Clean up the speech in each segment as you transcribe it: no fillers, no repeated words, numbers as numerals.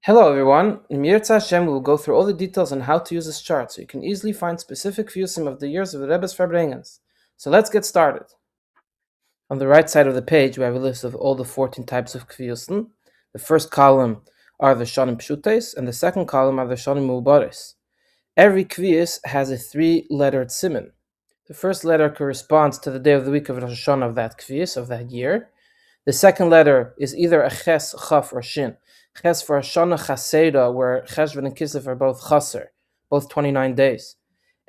Hello everyone, in Mirza Hashem we will go through all the details on how to use this chart so you can easily find specific Kviusim of the years of the Rebbe's Farbrengens. So let's get started. On the right side of the page we have a list of all the 14 types of Kviusim. The first column are the Shonim Pshutes and the second column are the Shonim Mubaris. Every Kvius has a 3-lettered siman. The first letter corresponds to the day of the week of Rosh Hashanah of that Kvius, of that year. The second letter is either a Ches, Chaf, or Shin. Ches for Hashanah Chaseda, where Cheshvan and Kislev are both Chaser, both 29 days.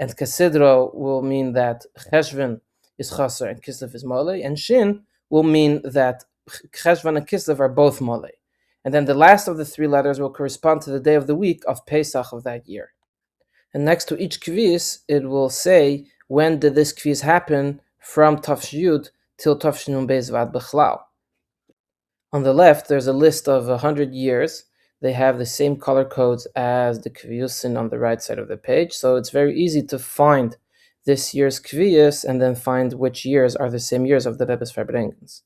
And Kasidro will mean that Cheshvan is Chaser and Kislev is Mole, and Shin will mean that Cheshvan and Kislev are both Mole. And then the last of the 3 letters will correspond to the day of the week of Pesach of that year. And next to each Kvius, it will say when did this Kvius happen from Tafsh Yud till Tafsh Nun Beis Vad Bechlau. On the left, there's a list of 100 years. They have the same color codes as the Kviusin on the right side of the page, so it's very easy to find this year's Kvius and then find which years are the same years of the Rebbe's Farbrengens.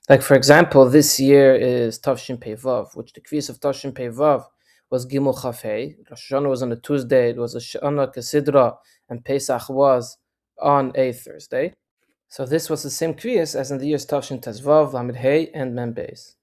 Like, for example, this year is Tavshin Pei Vav, which the Kvius of Tavshin Pei Vav was Gimel Chafei. Rosh Hashanah was on a Tuesday, it was a Shana Kesidra, and Pesach was on a Thursday. So this was the same Kvius as in the years Tavshin Tezvav, Lamed Hey, and Mem Beis.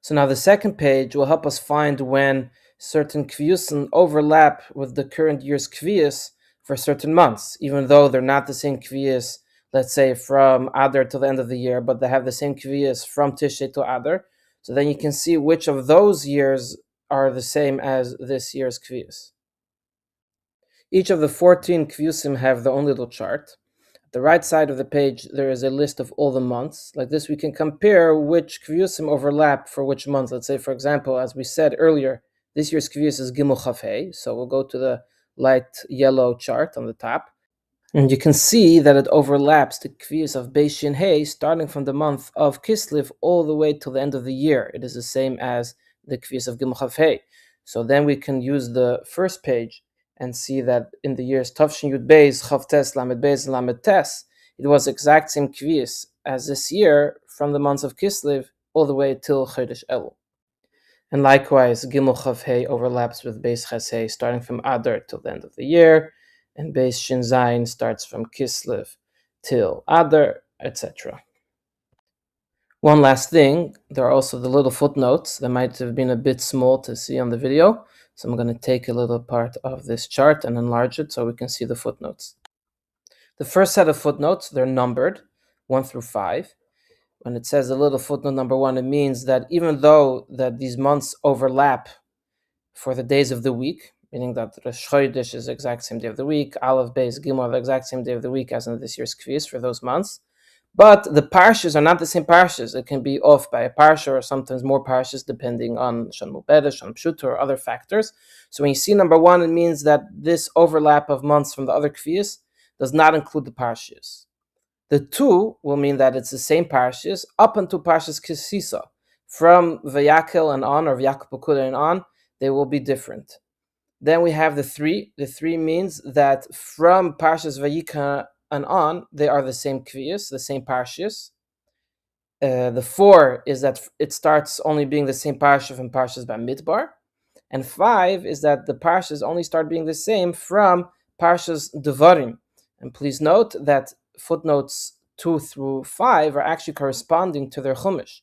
So now the second page will help us find when certain Kviusin overlap with the current year's Kvius for certain months, even though they're not the same Kvius, let's say from Adar to the end of the year, but they have the same Kvius from Tishrei to Adar. So then you can see which of those years are the same as this year's Kvius. Each of the 14 Kviusim have their own little chart. At the right side of the page, there is a list of all the months. Like this, we can compare which Kviusim overlap for which month. Let's say, for example, as we said earlier, this year's Kvius is Gimel Chafei. So we'll go to the light yellow chart on the top. And you can see that it overlaps the Kvius of Beis Shin Hey, starting from the month of Kislev all the way till the end of the year. It is the same as the Kvius of Gimel Chafei. So then we can use the first page and see that in the years Tavshin Yud Beis, Chav Tes, Lamed Beis, and Lamed Tes, it was exact same Kvius as this year from the months of Kislev all the way till Chodesh Elul. And likewise, Gimel Chav Hey overlaps with Beis Ches Hey, starting from Adar till the end of the year, and Beis Shin Zayin starts from Kislev till Adar, etc. One last thing, there are also the little footnotes that might have been a bit small to see on the video. So I'm going to take a little part of this chart and enlarge it so we can see the footnotes. The first set of footnotes, they're numbered, 1 through 5. When it says a little footnote number 1, it means that even though that these months overlap for the days of the week, meaning that Rosh Chodesh is the exact same day of the week, Aleph, Beis, Gimel are the exact same day of the week as in this year's Kvius for those months, but the parshas are not the same parshas. It can be off by a parsha or sometimes more parshas depending on Shan Mubeda, Shan Pshuta, or other factors. So when you see number 1, it means that this overlap of months from the other Kvius does not include the parshas. The 2 will mean that it's the same parshas up until parshas Kisisa. From Vayakel and on, or Vayakel Pekudah and on, they will be different. Then we have the 3. The 3 means that from parshas Vayikra and on, they are the same Kvius, the same parshas. The 4 is that it starts only being the same parsha from parshas Bamidbar. And 5 is that the parshas only start being the same from parshas Devarim. And please note that footnotes 2 through 5 are actually corresponding to their Chumash.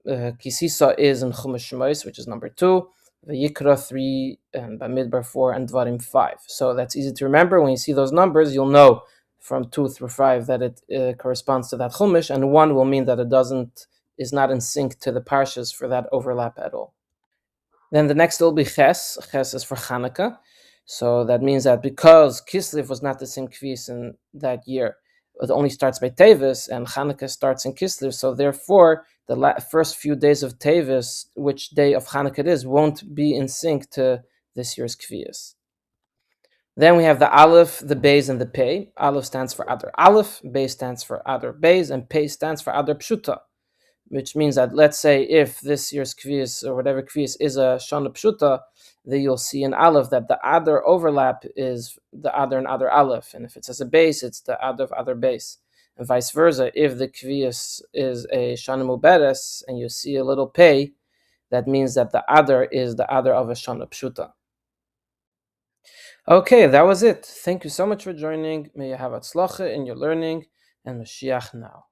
Kisisa is in Chumash Shemos, which is number 2. Vayikra 3, and Bamidbar 4, and Dvarim 5. So that's easy to remember. When you see those numbers, you'll know from 2 through 5 that it corresponds to that Chumash, and 1 will mean that it is not in sync to the parshas for that overlap at all. Then the next will be Ches. Ches is for Chanukah. So that means that because Kislev was not the same Kvius in that year, it only starts by Tevis, and Chanukah starts in Kislev, so therefore the first few days of Tevis, which day of Chanukah it is, won't be in sync to this year's Kvius. Then we have the Aleph, the Beis, and the Pei. Aleph stands for Adar Aleph, Beis stands for Adar Beis, and Pei stands for Adar Pshuta, which means that, let's say, if this year's Kvius, or whatever Kvius, is a Shana Pshuta, then you'll see in Aleph that the Adar overlap is the Adar and Adar Aleph, and if it says a Beis, it's the Adar of Adar Beis. And vice versa, if the Kvius is a Shana Muberes, and you see a little Pei, that means that the Adar is the Adar of a Shana Pshuta. Okay, that was it. Thank you so much for joining. May you have Atzlacha in your learning, and Mashiach now.